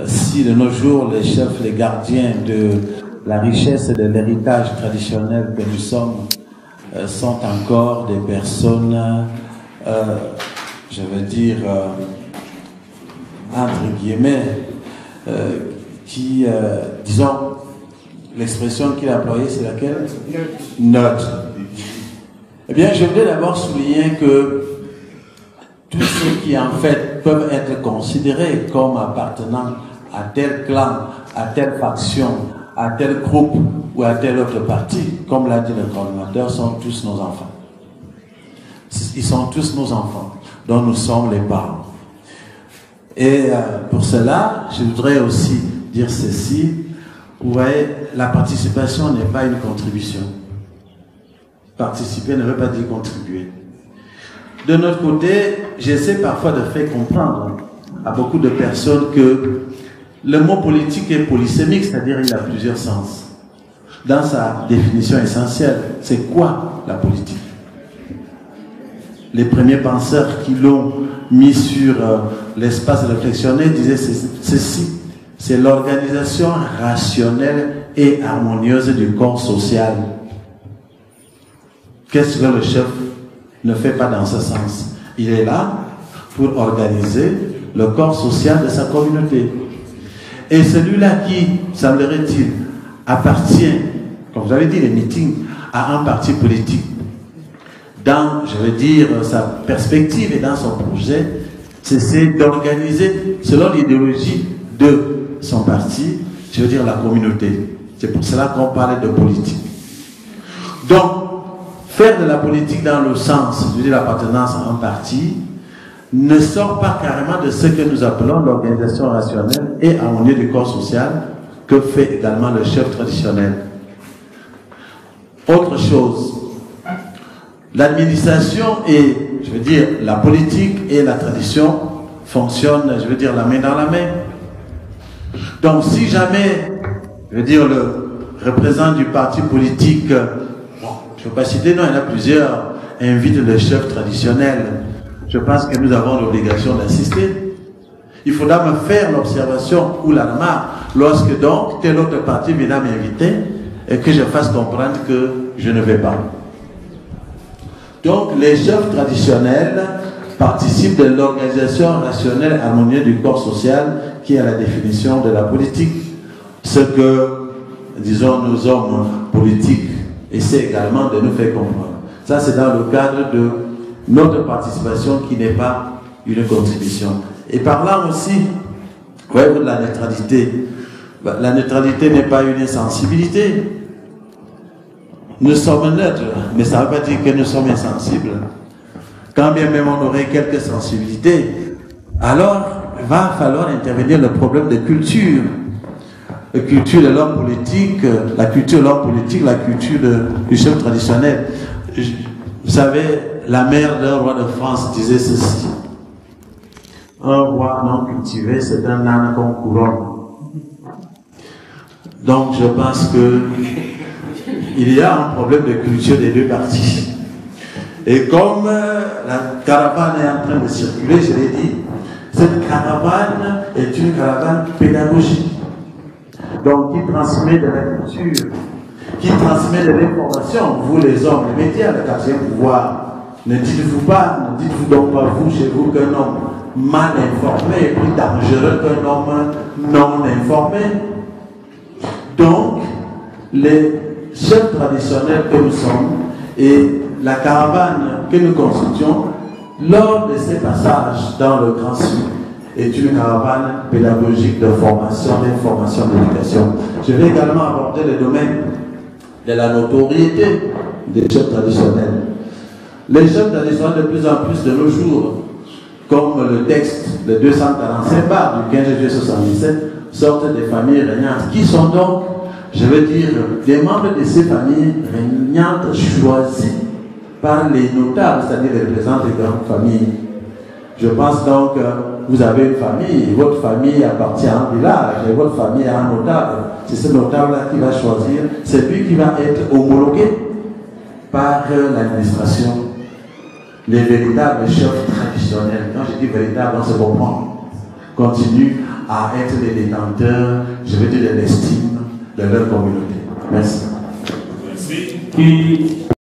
Si de nos jours les chefs, les gardiens de la richesse et de l'héritage traditionnel que nous sommes sont encore des personnes, je veux dire, entre guillemets, qui, disons, l'expression qu'il a employée, c'est laquelle? Neutre. Eh bien, je voudrais d'abord souligner que tous ceux qui, en fait, peuvent être considérés comme appartenant à tel clan, à telle faction, à tel groupe ou à tel autre parti, comme l'a dit le coordinateur, sont tous nos enfants. Ils sont tous nos enfants, dont nous sommes les parents. Et pour cela, je voudrais aussi dire ceci. Vous voyez, la participation n'est pas une contribution. Participer ne veut pas dire contribuer. De notre côté, j'essaie parfois de faire comprendre à beaucoup de personnes que le mot politique est polysémique, c'est-à-dire il a plusieurs sens. Dans sa définition essentielle, c'est quoi la politique? Les premiers penseurs qui l'ont mis sur l'espace réflexionné disaient ceci, c'est l'organisation rationnelle et harmonieuse du corps social. Qu'est-ce que le chef ne fait pas dans ce sens? Il est là pour organiser le corps social de sa communauté. Et celui-là qui, semblerait-il, appartient, comme vous avez dit, les meetings, à un parti politique, dans, je veux dire, sa perspective et dans son projet, c'est d'organiser, selon l'idéologie de son parti, je veux dire la communauté. C'est pour cela qu'on parle de politique. Donc, faire de la politique dans le sens, je veux dire l'appartenance à un parti, ne sort pas carrément de ce que nous appelons l'organisation rationnelle et harmonieuse du corps social que fait également le chef traditionnel. Autre chose, l'administration et, je veux dire, la politique et la tradition fonctionnent, je veux dire, la main dans la main. Donc si jamais, je veux dire, le représentant du parti politique, bon, je ne vais pas citer, non, il y en a plusieurs, invite le chef traditionnel, je pense que nous avons l'obligation d'assister. Il faudra me faire l'observation ou la remarque lorsque donc tel autre parti viendra m'inviter et que je fasse comprendre que je ne vais pas. Donc les chefs traditionnels participent de l'organisation rationnelle harmonieuse du corps social qui est la définition de la politique. Ce que, disons, nos hommes politiques essaient également de nous faire comprendre. Ça, c'est dans le cadre de notre participation qui n'est pas une contribution. Et parlant aussi, voyez-vous, de la neutralité. La neutralité n'est pas une insensibilité. Nous sommes neutres, mais ça ne veut pas dire que nous sommes insensibles. Quand bien même on aurait quelques sensibilités, alors il va falloir intervenir le problème de culture. La culture de l'homme politique, la culture de l'homme politique, la culture du chef traditionnel. Vous savez, la mère d'un roi de France disait ceci. Un roi non cultivé, c'est un âne qu'on couronne. Donc je pense que il y a un problème de culture des deux parties. Et comme la caravane est en train de circuler, je l'ai dit, cette caravane est une caravane pédagogique. Donc qui transmet de la culture, qui transmet de l'information. Vous les hommes, les médias, le quatrième pouvoir, ne dites-vous donc pas vous chez vous qu'un homme mal informé est plus dangereux qu'un homme non informé. Donc, les chefs traditionnels que nous sommes et la caravane que nous constituons lors de ces passages dans le Grand Sud est une caravane pédagogique de formation, d'information, d'éducation. Je vais également aborder le domaine de la notoriété des chefs traditionnels. Les chefs traditionnels de plus en plus de nos jours, comme le texte, le 245 bar du 15 juillet 1977, sortent des familles régnantes, qui sont donc, je veux dire, des membres de ces familles régnantes choisis par les notables, c'est-à-dire les représentants des grandes familles. Je pense donc que vous avez une famille, votre famille appartient à un village, et votre famille a un notable. C'est ce notable-là qui va choisir, c'est lui qui va être homologué par l'administration. Les véritables chefs traditionnels, quand je dis véritables, on se comprend. continuent à être les détenteurs, je vais dire, de l'estime de leur communauté. Merci. Merci.